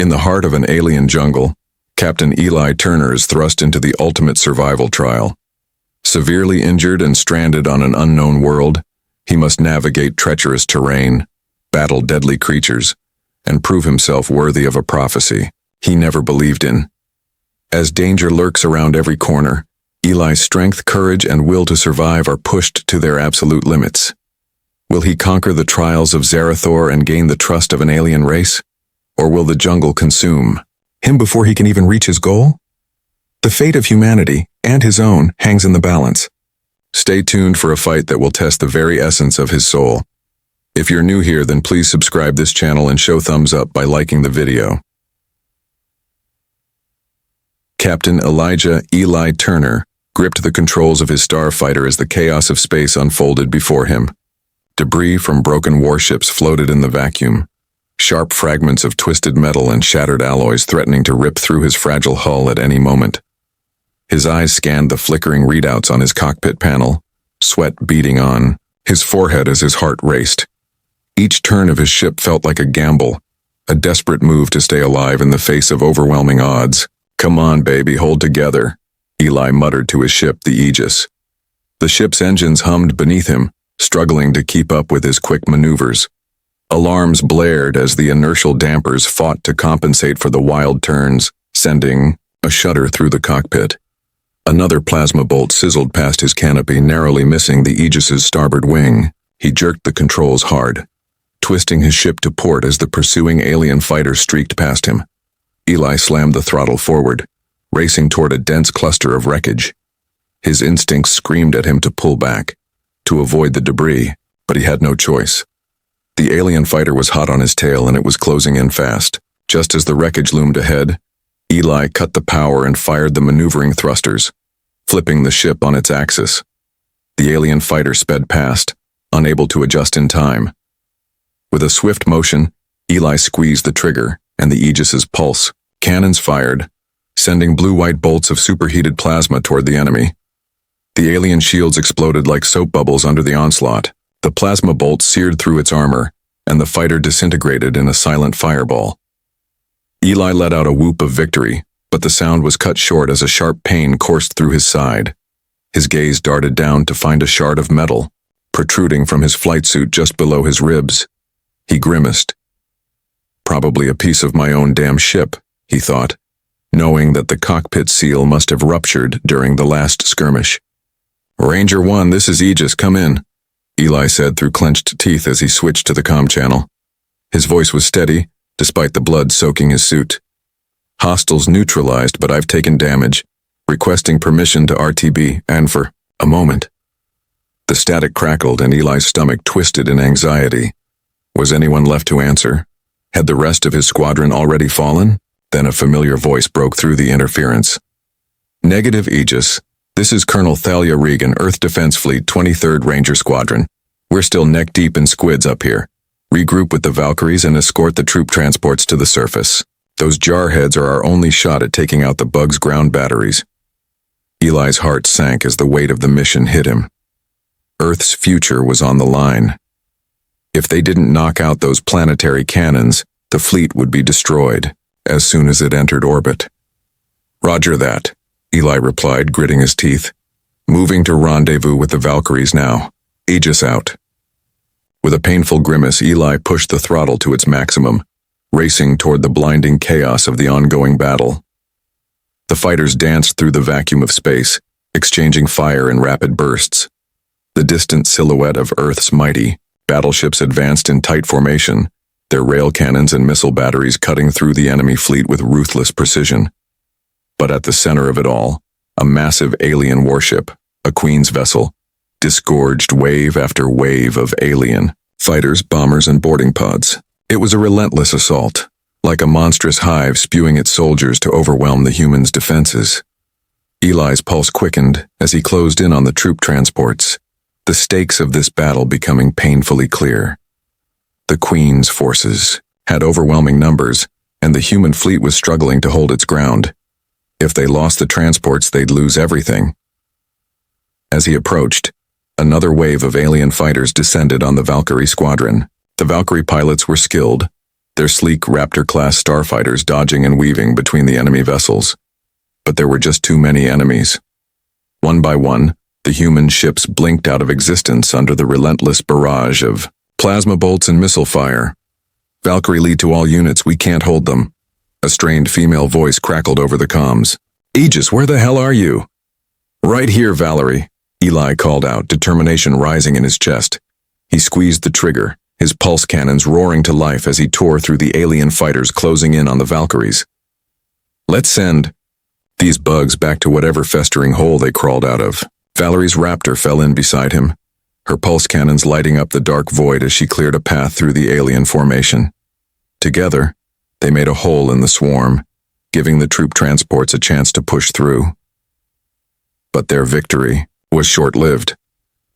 In the heart of an alien jungle, Captain Eli Turner is thrust into the ultimate survival trial. Severely injured and stranded on an unknown world, he must navigate treacherous terrain, battle deadly creatures, and prove himself worthy of a prophecy he never believed in. As danger lurks around every corner, Eli's strength, courage, and will to survive are pushed to their absolute limits. Will he conquer the trials of Zarathor and gain the trust of an alien race? Or will the jungle consume him before he can even reach his goal? The fate of humanity, and his own, hangs in the balance. Stay tuned for a fight that will test the very essence of his soul. If you're new here, then please subscribe this channel and show thumbs up by liking the video. Captain Elijah Eli Turner gripped the controls of his starfighter as the chaos of space unfolded before him. Debris from broken warships floated in the vacuum, sharp fragments of twisted metal and shattered alloys threatening to rip through his fragile hull at any moment. His eyes scanned the flickering readouts on his cockpit panel, sweat beading on his forehead as his heart raced. Each turn of his ship felt like a gamble, a desperate move to stay alive in the face of overwhelming odds. "Come on, baby, hold together," Eli muttered to his ship, the Aegis. The ship's engines hummed beneath him, struggling to keep up with his quick maneuvers. Alarms blared as the inertial dampers fought to compensate for the wild turns, sending a shudder through the cockpit. Another plasma bolt sizzled past his canopy, narrowly missing the Aegis's starboard wing. He jerked the controls hard, twisting his ship to port as the pursuing alien fighter streaked past him. Eli slammed the throttle forward, racing toward a dense cluster of wreckage. His instincts screamed at him to pull back, to avoid the debris, but he had no choice. The alien fighter was hot on his tail and it was closing in fast. Just as the wreckage loomed ahead, Eli cut the power and fired the maneuvering thrusters, flipping the ship on its axis. The alien fighter sped past, unable to adjust in time. With a swift motion, Eli squeezed the trigger, and the Aegis's pulse. Cannons fired, sending blue-white bolts of superheated plasma toward the enemy. The alien shields exploded like soap bubbles under the onslaught. The plasma bolts seared through its armor, and the fighter disintegrated in a silent fireball. Eli let out a whoop of victory, but the sound was cut short as a sharp pain coursed through his side. His gaze darted down to find a shard of metal, protruding from his flight suit just below his ribs. He grimaced. "Probably a piece of my own damn ship," he thought, knowing that the cockpit seal must have ruptured during the last skirmish. "Ranger 1, this is Aegis, come in," Eli said through clenched teeth as he switched to the comm channel. His voice was steady, despite the blood soaking his suit. "Hostiles neutralized, but I've taken damage. Requesting permission to RTB, and for a moment." The static crackled and Eli's stomach twisted in anxiety. Was anyone left to answer? Had the rest of his squadron already fallen? Then a familiar voice broke through the interference. "Negative, Aegis. This is Colonel Thalia Regan, Earth Defense Fleet, 23rd Ranger Squadron. We're still neck-deep in squids up here. Regroup with the Valkyries and escort the troop transports to the surface. Those jarheads are our only shot at taking out the bug's ground batteries." Eli's heart sank as the weight of the mission hit him. Earth's future was on the line. If they didn't knock out those planetary cannons, the fleet would be destroyed as soon as it entered orbit. "Roger that," Eli replied, gritting his teeth. "Moving to rendezvous with the Valkyries now. Aegis out." With a painful grimace, Eli pushed the throttle to its maximum, racing toward the blinding chaos of the ongoing battle. The fighters danced through the vacuum of space, exchanging fire in rapid bursts. The distant silhouette of Earth's mighty battleships advanced in tight formation, their rail cannons and missile batteries cutting through the enemy fleet with ruthless precision. But at the center of it all, a massive alien warship, a Queen's vessel, disgorged wave after wave of alien fighters, bombers, and boarding pods. It was a relentless assault, like a monstrous hive spewing its soldiers to overwhelm the humans' defenses. Eli's pulse quickened as he closed in on the troop transports, the stakes of this battle becoming painfully clear. The Queen's forces had overwhelming numbers, and the human fleet was struggling to hold its ground. If they lost the transports, they'd lose everything. As he approached, another wave of alien fighters descended on the Valkyrie squadron. The Valkyrie pilots were skilled, their sleek Raptor-class starfighters dodging and weaving between the enemy vessels. But there were just too many enemies. One by one, the human ships blinked out of existence under the relentless barrage of plasma bolts and missile fire. "Valkyrie, lead to all units, we can't hold them." A strained female voice crackled over the comms. "Aegis, where the hell are you?" "Right here, Valerie," Eli called out, determination rising in his chest. He squeezed the trigger, his pulse cannons roaring to life as he tore through the alien fighters closing in on the Valkyries. "Let's send these bugs back to whatever festering hole they crawled out of." Valerie's Raptor fell in beside him, her pulse cannons lighting up the dark void as she cleared a path through the alien formation. Together, they made a hole in the swarm, giving the troop transports a chance to push through. But their victory was short-lived.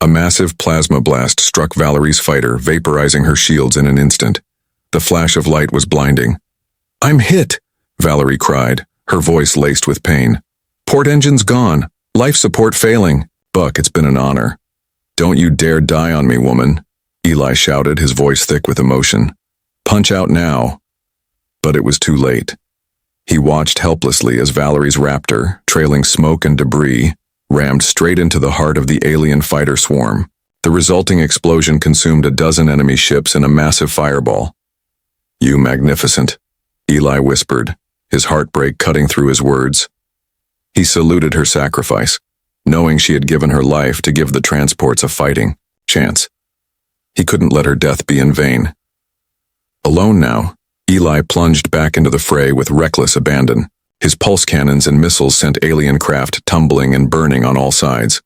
A massive plasma blast struck Valerie's fighter, vaporizing her shields in an instant. The flash of light was blinding. "I'm hit!" Valerie cried, her voice laced with pain. "Port engine's gone. Life support failing." "Buck, it's been an honor." "Don't you dare die on me, woman," Eli shouted, his voice thick with emotion. "Punch out now." But it was too late. He watched helplessly as Valerie's Raptor, trailing smoke and debris, rammed straight into the heart of the alien fighter swarm. The resulting explosion consumed a dozen enemy ships in a massive fireball. "You magnificent," Eli whispered, his heartbreak cutting through his words. He saluted her sacrifice, knowing she had given her life to give the transports a fighting chance. He couldn't let her death be in vain. Alone now, Eli plunged back into the fray with reckless abandon. His pulse cannons and missiles sent alien craft tumbling and burning on all sides.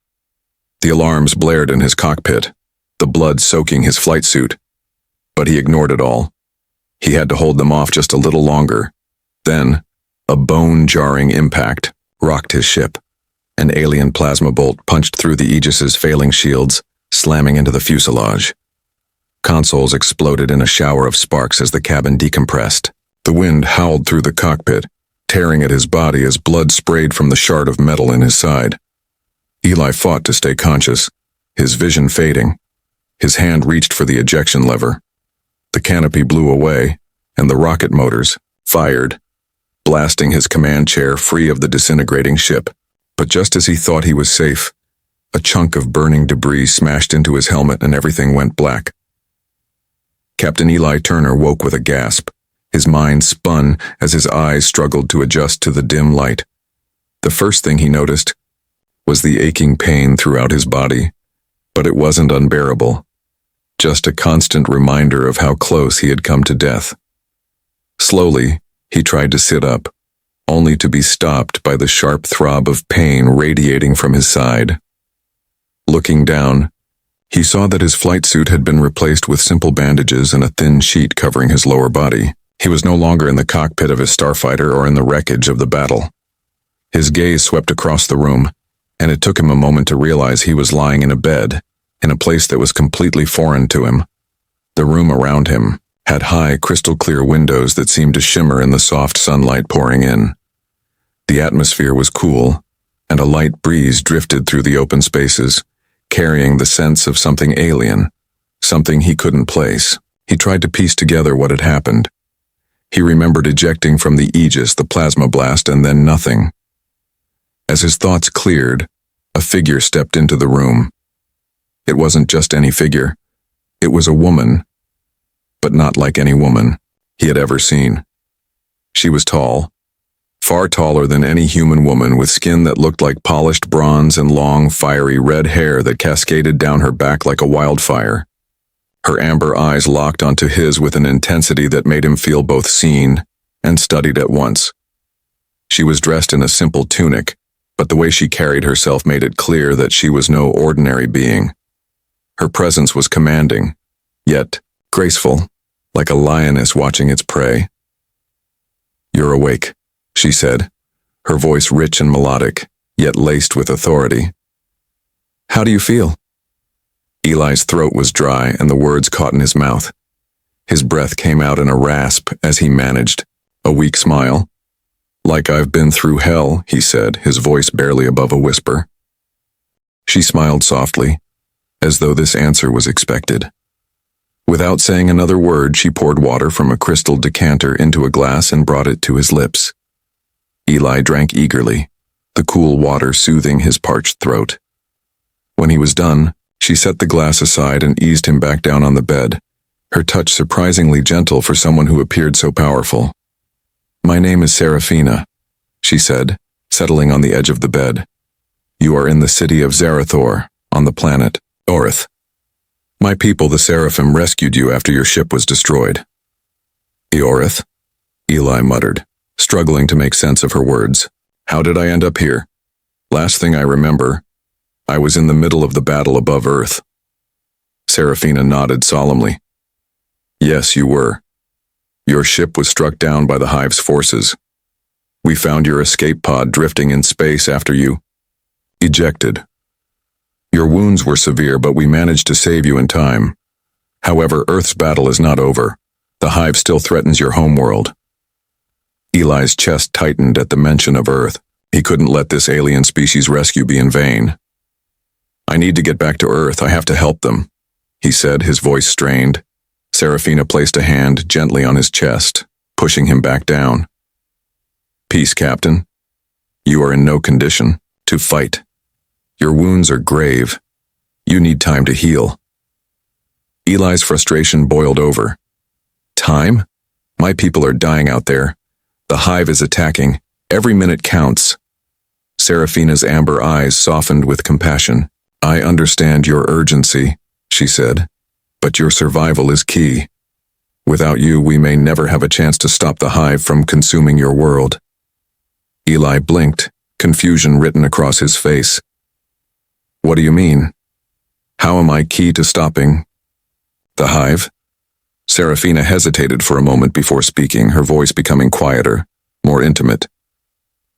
The alarms blared in his cockpit, the blood soaking his flight suit. But he ignored it all. He had to hold them off just a little longer. Then, a bone-jarring impact rocked his ship. An alien plasma bolt punched through the Aegis's failing shields, slamming into the fuselage. Consoles exploded in a shower of sparks as the cabin decompressed. The wind howled through the cockpit, tearing at his body as blood sprayed from the shard of metal in his side. Eli fought to stay conscious, his vision fading. His hand reached for the ejection lever. The canopy blew away, and the rocket motors fired, blasting his command chair free of the disintegrating ship. But just as he thought he was safe, a chunk of burning debris smashed into his helmet and everything went black. Captain Eli Turner woke with a gasp. His mind spun as his eyes struggled to adjust to the dim light. The first thing he noticed was the aching pain throughout his body, but it wasn't unbearable. Just a constant reminder of how close he had come to death. Slowly, he tried to sit up, only to be stopped by the sharp throb of pain radiating from his side. Looking down, he saw that his flight suit had been replaced with simple bandages and a thin sheet covering his lower body. He was no longer in the cockpit of his starfighter or in the wreckage of the battle. His gaze swept across the room, and it took him a moment to realize he was lying in a bed, in a place that was completely foreign to him. The room around him had high, crystal-clear windows that seemed to shimmer in the soft sunlight pouring in. The atmosphere was cool, and a light breeze drifted through the open spaces, carrying the sense of something alien, something he couldn't place. He tried to piece together what had happened. He remembered ejecting from the Aegis the plasma blast and then nothing. As his thoughts cleared, a figure stepped into the room. It wasn't just any figure. It was a woman, but not like any woman he had ever seen. She was tall, far taller than any human woman, with skin that looked like polished bronze and long, fiery red hair that cascaded down her back like a wildfire. Her amber eyes locked onto his with an intensity that made him feel both seen and studied at once. She was dressed in a simple tunic, but the way she carried herself made it clear that she was no ordinary being. Her presence was commanding, yet graceful, like a lioness watching its prey. "You're awake," she said, her voice rich and melodic, yet laced with authority. "How do you feel?" Eli's throat was dry and the words caught in his mouth. His breath came out in a rasp as he managed a weak smile. "Like I've been through hell," he said, his voice barely above a whisper. She smiled softly, as though this answer was expected. Without saying another word, she poured water from a crystal decanter into a glass and brought it to his lips. Eli drank eagerly, the cool water soothing his parched throat. When he was done, she set the glass aside and eased him back down on the bed, her touch surprisingly gentle for someone who appeared so powerful. "My name is Seraphina," she said, settling on the edge of the bed. "You are in the city of Zarathor, on the planet Orith. My people, the Seraphim, rescued you after your ship was destroyed." "Eorith?" Eli muttered, struggling to make sense of her words. "How did I end up here? Last thing I remember, I was in the middle of the battle above Earth." Seraphina nodded solemnly. "Yes, you were. Your ship was struck down by the Hive's forces. We found your escape pod drifting in space after you ejected. Your wounds were severe, but we managed to save you in time. However, Earth's battle is not over. The Hive still threatens your homeworld." Eli's chest tightened at the mention of Earth. He couldn't let this alien species rescue be in vain. "I need to get back to Earth. I have to help them," he said, his voice strained. Seraphina placed a hand gently on his chest, pushing him back down. "Peace, Captain. You are in no condition to fight. Your wounds are grave. You need time to heal." Eli's frustration boiled over. "Time? My people are dying out there. The Hive is attacking. Every minute counts." Seraphina's amber eyes softened with compassion. "I understand your urgency," she said, "but your survival is key. Without you, we may never have a chance to stop the Hive from consuming your world." Eli blinked, confusion written across his face. "What do you mean? How am I key to stopping the Hive?" Seraphina hesitated for a moment before speaking, her voice becoming quieter, more intimate.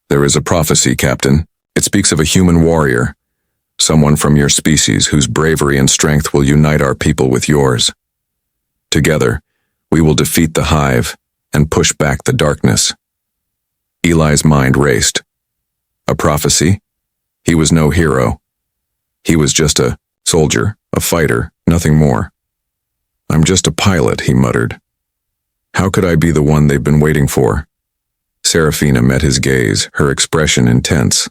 "There is a prophecy, Captain. It speaks of a human warrior, someone from your species whose bravery and strength will unite our people with yours. Together, we will defeat the Hive and push back the darkness." Eli's mind raced. A prophecy? He was no hero. He was just a soldier, a fighter, nothing more. "I'm just a pilot," he muttered. "How could I be the one they've been waiting for?" Seraphina met his gaze, her expression intense.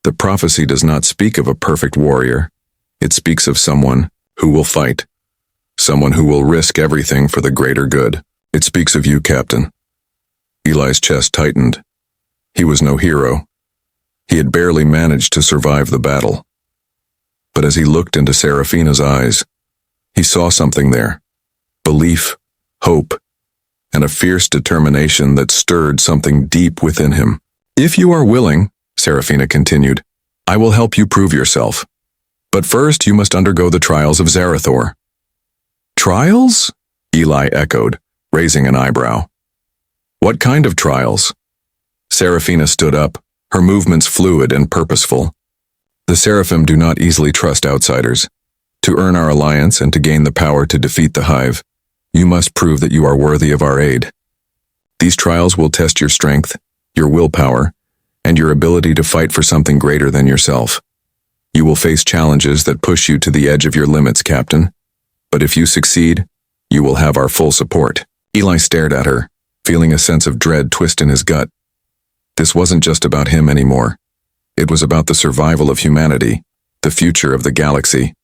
"The prophecy does not speak of a perfect warrior. It speaks of someone who will fight, someone who will risk everything for the greater good. It speaks of you, Captain." Eli's chest tightened. He was no hero. He had barely managed to survive the battle. But as he looked into Seraphina's eyes, he saw something there. Belief, hope, and a fierce determination that stirred something deep within him. "If you are willing," Seraphina continued, "I will help you prove yourself. But first you must undergo the trials of Zarathor." "Trials?" Eli echoed, raising an eyebrow. "What kind of trials?" Seraphina stood up, her movements fluid and purposeful. "The Seraphim do not easily trust outsiders. To earn our alliance and to gain the power to defeat the Hive, you must prove that you are worthy of our aid. These trials will test your strength, your willpower, and your ability to fight for something greater than yourself. You will face challenges that push you to the edge of your limits, Captain. But if you succeed, you will have our full support." Eli stared at her, feeling a sense of dread twist in his gut. This wasn't just about him anymore. It was about the survival of humanity, the future of the galaxy.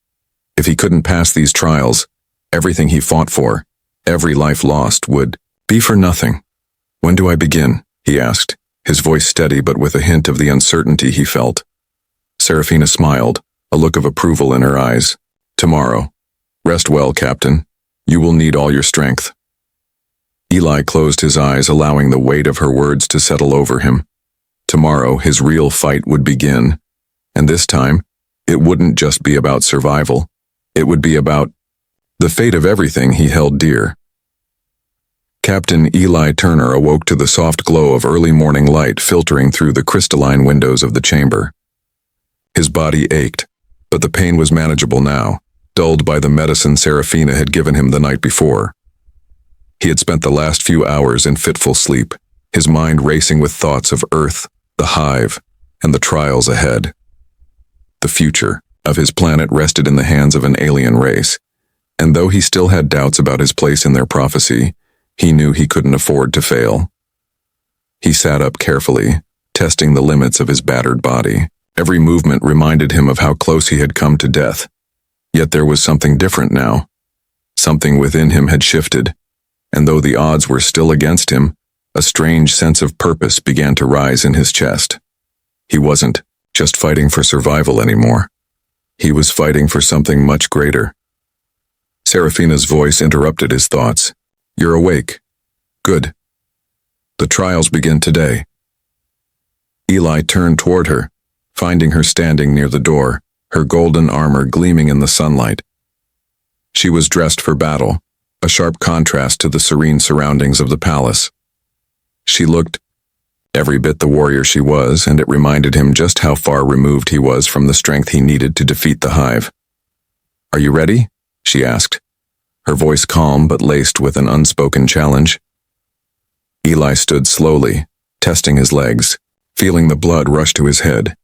If he couldn't pass these trials, everything he fought for, every life lost, would be for nothing. "When do I begin?" he asked, his voice steady but with a hint of the uncertainty he felt. Seraphina smiled, a look of approval in her eyes. "Tomorrow. Rest well, Captain. You will need all your strength." Eli closed his eyes, allowing the weight of her words to settle over him. Tomorrow, his real fight would begin, and this time, it wouldn't just be about survival. It would be about the fate of everything he held dear. Captain Eli Turner awoke to the soft glow of early morning light filtering through the crystalline windows of the chamber. His body ached, but the pain was manageable now, dulled by the medicine Seraphina had given him the night before. He had spent the last few hours in fitful sleep, his mind racing with thoughts of Earth, the Hive, and the trials ahead. The future of his planet rested in the hands of an alien race, And though he still had doubts about his place in their prophecy, he knew he couldn't afford to fail. He sat up carefully, testing the limits of his battered body. Every movement reminded him of how close he had come to death. Yet there was something different now. Something within him had shifted, and though the odds were still against him, a strange sense of purpose began to rise in his chest. He wasn't just fighting for survival anymore. He was fighting for something much greater. Serafina's voice interrupted his thoughts. "You're awake. Good. The trials begin today." Eli turned toward her, finding her standing near the door, her golden armor gleaming in the sunlight. She was dressed for battle, a sharp contrast to the serene surroundings of the palace. She looked every bit the warrior she was, and it reminded him just how far removed he was from the strength he needed to defeat the hive. "Are you ready?" she asked, her voice calm but laced with an unspoken challenge. Eli stood slowly, testing his legs, feeling the blood rush to his head.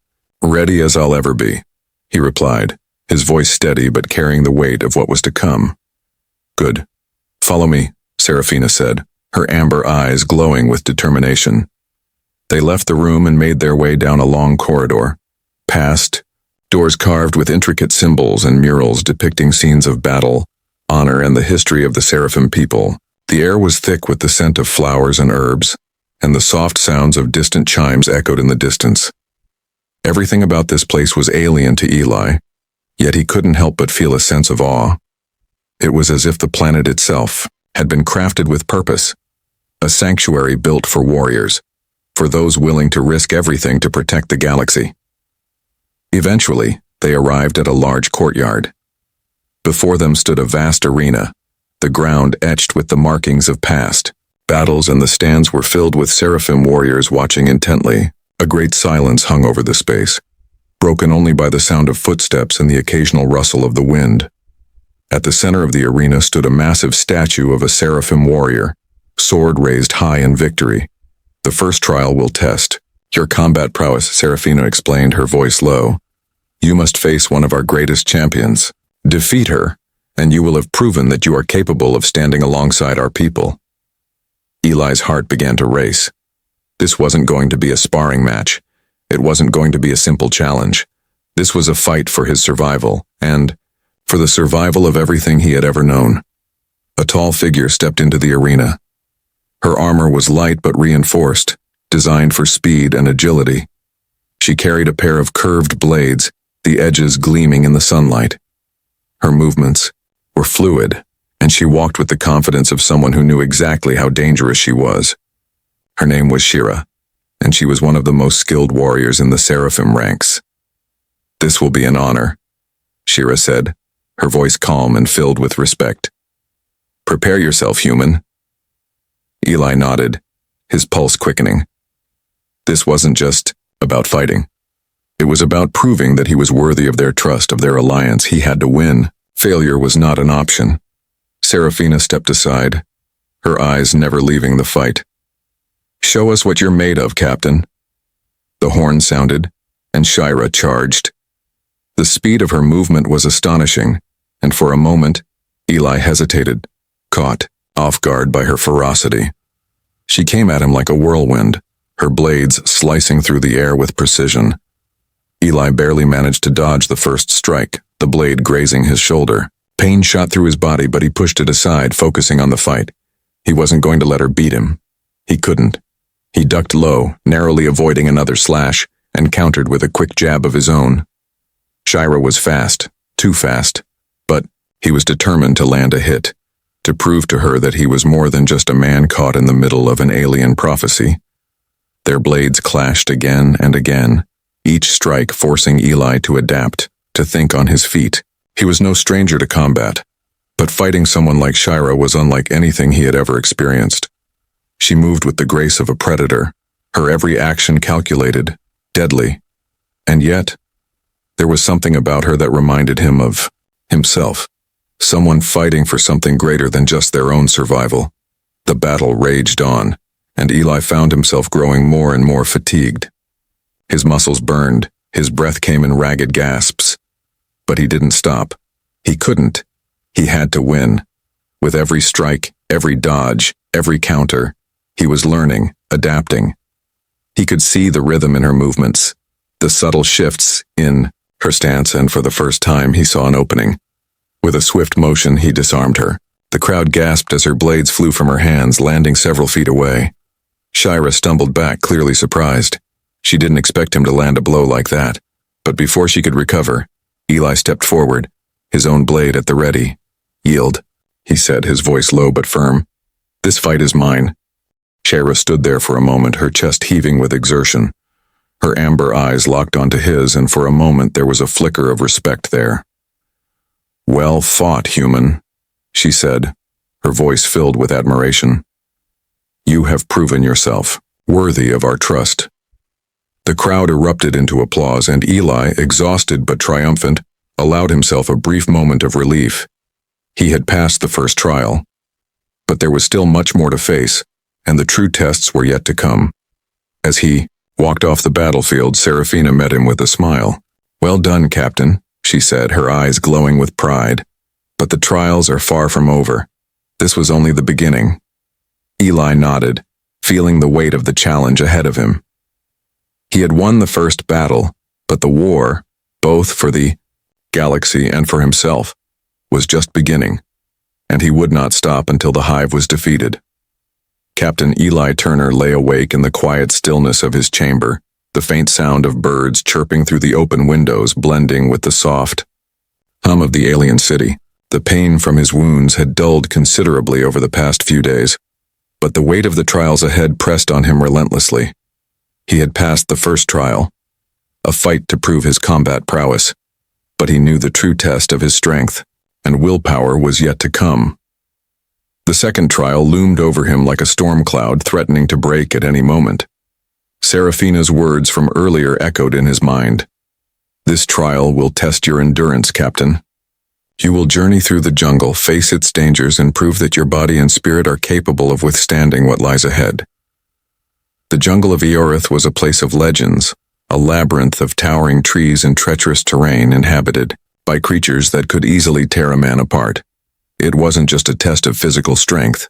"Ready as I'll ever be," he replied, his voice steady but carrying the weight of what was to come. "Good. Follow me," Serafina said, her amber eyes glowing with determination. They left the room and made their way down a long corridor, past doors carved with intricate symbols and murals depicting scenes of battle, honor, and the history of the Seraphim people. The air was thick with the scent of flowers and herbs, and the soft sounds of distant chimes echoed in the distance. Everything about this place was alien to Eli, yet he couldn't help but feel a sense of awe. It was as if the planet itself had been crafted with purpose, a sanctuary built for warriors, for those willing to risk everything to protect the galaxy. Eventually, they arrived at a large courtyard. Before them stood a vast arena, the ground etched with the markings of past battles, and the stands were filled with Seraphim warriors watching intently. A great silence hung over the space, broken only by the sound of footsteps and the occasional rustle of the wind. At the center of the arena stood a massive statue of a Seraphim warrior, sword raised high in victory. "The first trial will test your combat prowess," Serafina explained, her voice low. "You must face one of our greatest champions. Defeat her, and you will have proven that you are capable of standing alongside our people." Eli's heart began to race. This wasn't going to be a sparring match. It wasn't going to be a simple challenge. This was a fight for his survival, and for the survival of everything he had ever known. A tall figure stepped into the arena. Her armor was light but reinforced, designed for speed and agility. She carried a pair of curved blades, the edges gleaming in the sunlight. Her movements were fluid, and she walked with the confidence of someone who knew exactly how dangerous she was. Her name was Shira, and she was one of the most skilled warriors in the Seraphim ranks. "This will be an honor," Shira said, her voice calm and filled with respect. "Prepare yourself, human." Eli nodded, his pulse quickening. This wasn't just about fighting. It was about proving that he was worthy of their trust, of their alliance. He had to win. Failure was not an option. Serafina stepped aside, her eyes never leaving the fight. "Show us what you're made of, Captain." The horn sounded, and Shira charged. The speed of her movement was astonishing, and for a moment, Eli hesitated, caught off guard by her ferocity. She came at him like a whirlwind, her blades slicing through the air with precision. Eli barely managed to dodge the first strike, the blade grazing his shoulder. Pain shot through his body, but he pushed it aside, focusing on the fight. He wasn't going to let her beat him. He couldn't. He ducked low, narrowly avoiding another slash, and countered with a quick jab of his own. Shira was fast, too fast, but he was determined to land a hit, to prove to her that he was more than just a man caught in the middle of an alien prophecy. Their blades clashed again and again, each strike forcing Eli to adapt, to think on his feet. He was no stranger to combat, but fighting someone like Shira was unlike anything he had ever experienced. She moved with the grace of a predator, her every action calculated, deadly. And yet, there was something about her that reminded him of himself, someone fighting for something greater than just their own survival. The battle raged on, and Eli found himself growing more and more fatigued. His muscles burned, his breath came in ragged gasps. But he didn't stop. He couldn't. He had to win. With every strike, every dodge, every counter, he was learning, adapting. He could see the rhythm in her movements, the subtle shifts in her stance, and for the first time he saw an opening. With a swift motion, he disarmed her. The crowd gasped as her blades flew from her hands, landing several feet away. Shira stumbled back, clearly surprised. She didn't expect him to land a blow like that. But before she could recover, Eli stepped forward, his own blade at the ready. "Yield," he said, his voice low but firm. "This fight is mine." Shira stood there for a moment, her chest heaving with exertion. Her amber eyes locked onto his, and for a moment there was a flicker of respect there. "Well fought, human," she said, her voice filled with admiration. "You have proven yourself worthy of our trust." The crowd erupted into applause, and Eli, exhausted but triumphant, allowed himself a brief moment of relief. He had passed the first trial. But there was still much more to face, and the true tests were yet to come. As he walked off the battlefield, Serafina met him with a smile. "Well done, Captain," she said, her eyes glowing with pride. "But the trials are far from over. This was only the beginning." Eli nodded, feeling the weight of the challenge ahead of him. He had won the first battle, but the war, both for the galaxy and for himself, was just beginning, and he would not stop until the hive was defeated. Captain Eli Turner lay awake in the quiet stillness of his chamber, the faint sound of birds chirping through the open windows blending with the soft hum of the alien city. The pain from his wounds had dulled considerably over the past few days, but the weight of the trials ahead pressed on him relentlessly. He had passed the first trial, a fight to prove his combat prowess, but he knew the true test of his strength, and willpower was yet to come. The second trial loomed over him like a storm cloud threatening to break at any moment. Serafina's words from earlier echoed in his mind. "This trial will test your endurance, Captain. You will journey through the jungle, face its dangers, and prove that your body and spirit are capable of withstanding what lies ahead." The jungle of Eorith was a place of legends, a labyrinth of towering trees and treacherous terrain inhabited by creatures that could easily tear a man apart. It wasn't just a test of physical strength.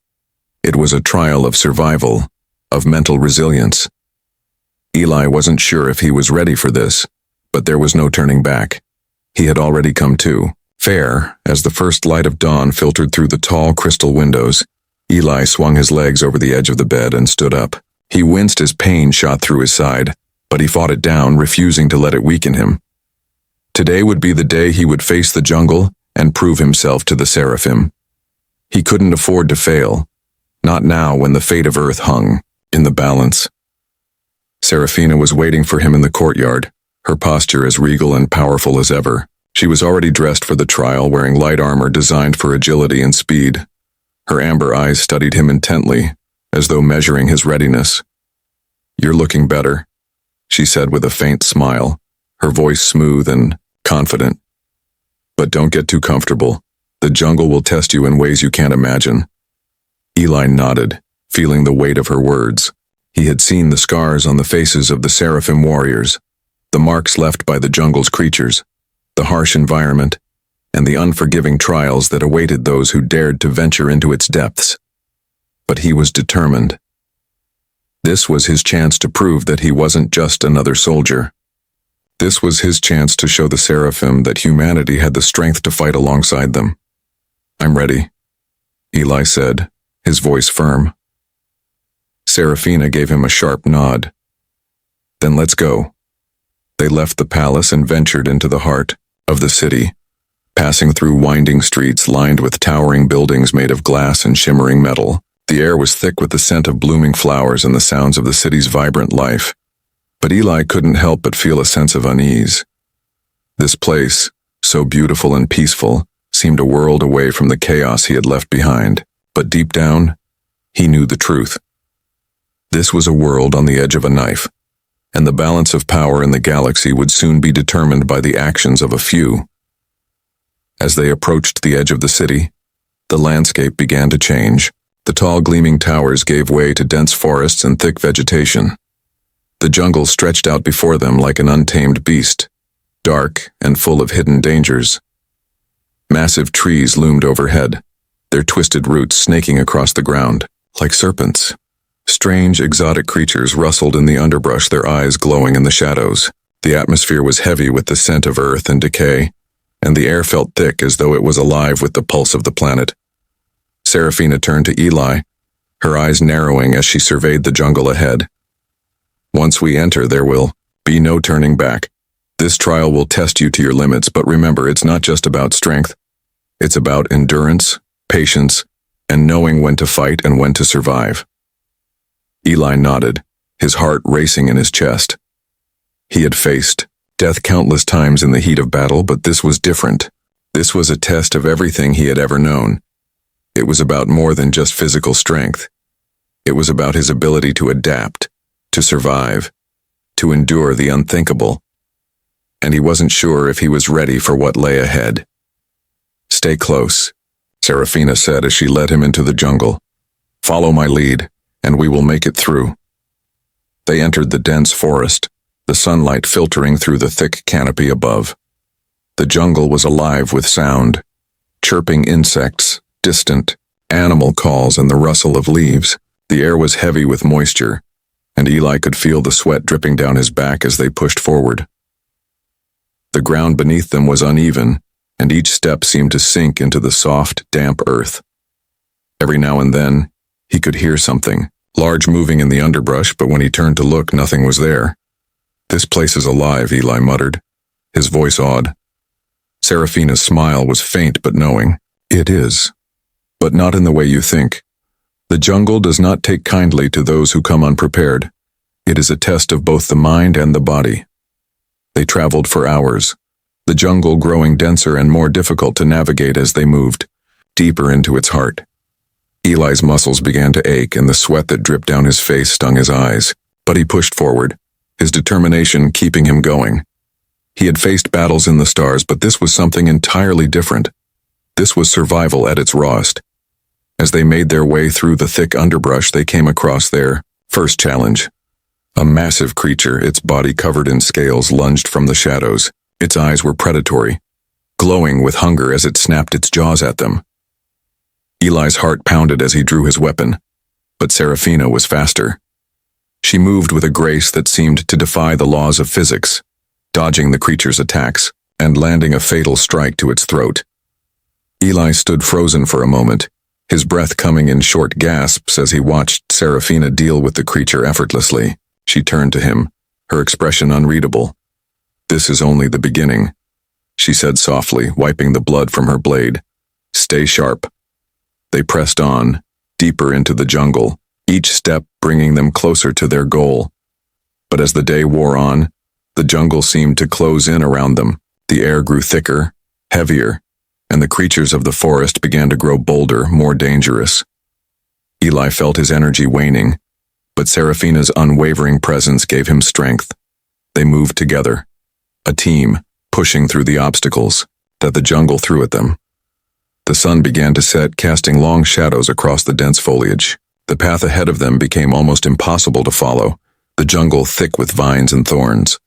It was a trial of survival, of mental resilience. Eli wasn't sure if he was ready for this, but there was no turning back. He had already come to. Fair, as the first light of dawn filtered through the tall crystal windows, Eli swung his legs over the edge of the bed and stood up. He winced as pain shot through his side, but he fought it down, refusing to let it weaken him. Today would be the day he would face the jungle and prove himself to the Seraphim. He couldn't afford to fail, not now when the fate of Earth hung in the balance. Serafina was waiting for him in the courtyard, her posture as regal and powerful as ever. She was already dressed for the trial, wearing light armor designed for agility and speed. Her amber eyes studied him intently, as though measuring his readiness. "You're looking better," she said with a faint smile, her voice smooth and confident. "But don't get too comfortable. The jungle will test you in ways you can't imagine." Eli nodded, feeling the weight of her words. He had seen the scars on the faces of the Seraphim warriors, the marks left by the jungle's creatures, the harsh environment, and the unforgiving trials that awaited those who dared to venture into its depths. But he was determined. This was his chance to prove that he wasn't just another soldier. This was his chance to show the Seraphim that humanity had the strength to fight alongside them. "I'm ready," Eli said, his voice firm. Serafina gave him a sharp nod. "Then let's go." They left the palace and ventured into the heart of the city, passing through winding streets lined with towering buildings made of glass and shimmering metal. The air was thick with the scent of blooming flowers and the sounds of the city's vibrant life. But Eli couldn't help but feel a sense of unease. This place, so beautiful and peaceful, seemed a world away from the chaos he had left behind. But deep down, he knew the truth. This was a world on the edge of a knife, and the balance of power in the galaxy would soon be determined by the actions of a few. As they approached the edge of the city, the landscape began to change. The tall gleaming towers gave way to dense forests and thick vegetation. The jungle stretched out before them like an untamed beast, dark and full of hidden dangers. Massive trees loomed overhead, their twisted roots snaking across the ground, like serpents. Strange, exotic creatures rustled in the underbrush, their eyes glowing in the shadows. The atmosphere was heavy with the scent of earth and decay, and the air felt thick as though it was alive with the pulse of the planet. Seraphina turned to Eli, her eyes narrowing as she surveyed the jungle ahead. Once we enter, there will be no turning back. This trial will test you to your limits, but remember, it's not just about strength. It's about endurance, patience, and knowing when to fight and when to survive. Eli nodded, his heart racing in his chest. He had faced death countless times in the heat of battle, but this was different. This was a test of everything he had ever known. It was about more than just physical strength. It was about his ability to adapt, to survive, to endure the unthinkable. And he wasn't sure if he was ready for what lay ahead. "Stay close," Seraphina said as she led him into the jungle. "Follow my lead, and we will make it through." They entered the dense forest, the sunlight filtering through the thick canopy above. The jungle was alive with sound, chirping insects, distant animal calls, and the rustle of leaves. The air was heavy with moisture, and Eli could feel the sweat dripping down his back as they pushed forward. The ground beneath them was uneven, and each step seemed to sink into the soft, damp earth. Every now and then, he could hear something, large moving in the underbrush, but when he turned to look, nothing was there. "This place is alive," Eli muttered, his voice awed. Seraphina's smile was faint but knowing. "It is. But not in the way you think. The jungle does not take kindly to those who come unprepared. It is a test of both the mind and the body." They traveled for hours, the jungle growing denser and more difficult to navigate as they moved deeper into its heart. Eli's muscles began to ache, and the sweat that dripped down his face stung his eyes, but he pushed forward, his determination keeping him going. He had faced battles in the stars, but this was something entirely different. This was survival at its rawest. As they made their way through the thick underbrush, they came across their first challenge. A massive creature, its body covered in scales, lunged from the shadows. Its eyes were predatory, glowing with hunger as it snapped its jaws at them. Eli's heart pounded as he drew his weapon, but Seraphina was faster. She moved with a grace that seemed to defy the laws of physics, dodging the creature's attacks and landing a fatal strike to its throat. Eli stood frozen for a moment, his breath coming in short gasps as he watched Seraphina deal with the creature effortlessly. She turned to him, her expression unreadable. "This is only the beginning," she said softly, wiping the blood from her blade. "Stay sharp." They pressed on, deeper into the jungle, each step bringing them closer to their goal. But as the day wore on, the jungle seemed to close in around them. The air grew thicker, heavier, and the creatures of the forest began to grow bolder, more dangerous. Eli felt his energy waning, but Seraphina's unwavering presence gave him strength. They moved together, a team, pushing through the obstacles that the jungle threw at them. The sun began to set, casting long shadows across the dense foliage. The path ahead of them became almost impossible to follow, the jungle thick with vines and thorns.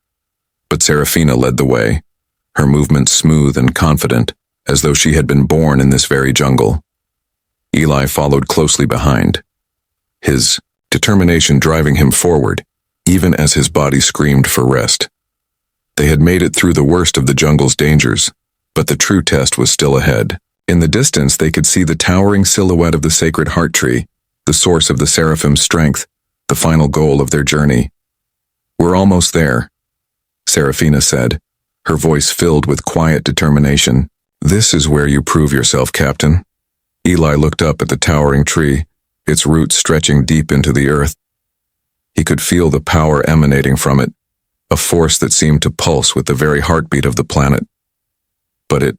But Seraphina led the way, her movements smooth and confident, as though she had been born in this very jungle. Eli followed closely behind, his determination driving him forward, even as his body screamed for rest. They had made it through the worst of the jungle's dangers, but the true test was still ahead. In the distance, they could see the towering silhouette of the sacred heart tree, the source of the seraphim's strength, the final goal of their journey. "We're almost there," Seraphina said, her voice filled with quiet determination. "This is where you prove yourself, Captain." Eli looked up at the towering tree, its roots stretching deep into the earth. He could feel the power emanating from it, a force that seemed to pulse with the very heartbeat of the planet. But it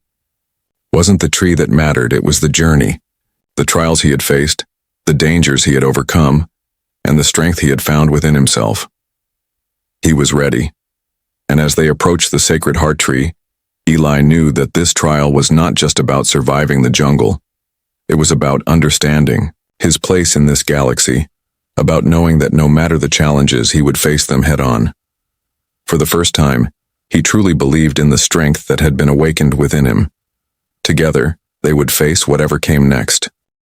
wasn't the tree that mattered, it was the journey, the trials he had faced, the dangers he had overcome, and the strength he had found within himself. He was ready, and as they approached the sacred heart tree, Eli knew that this trial was not just about surviving the jungle. It was about understanding his place in this galaxy, about knowing that no matter the challenges, he would face them head-on. For the first time, he truly believed in the strength that had been awakened within him. Together, they would face whatever came next.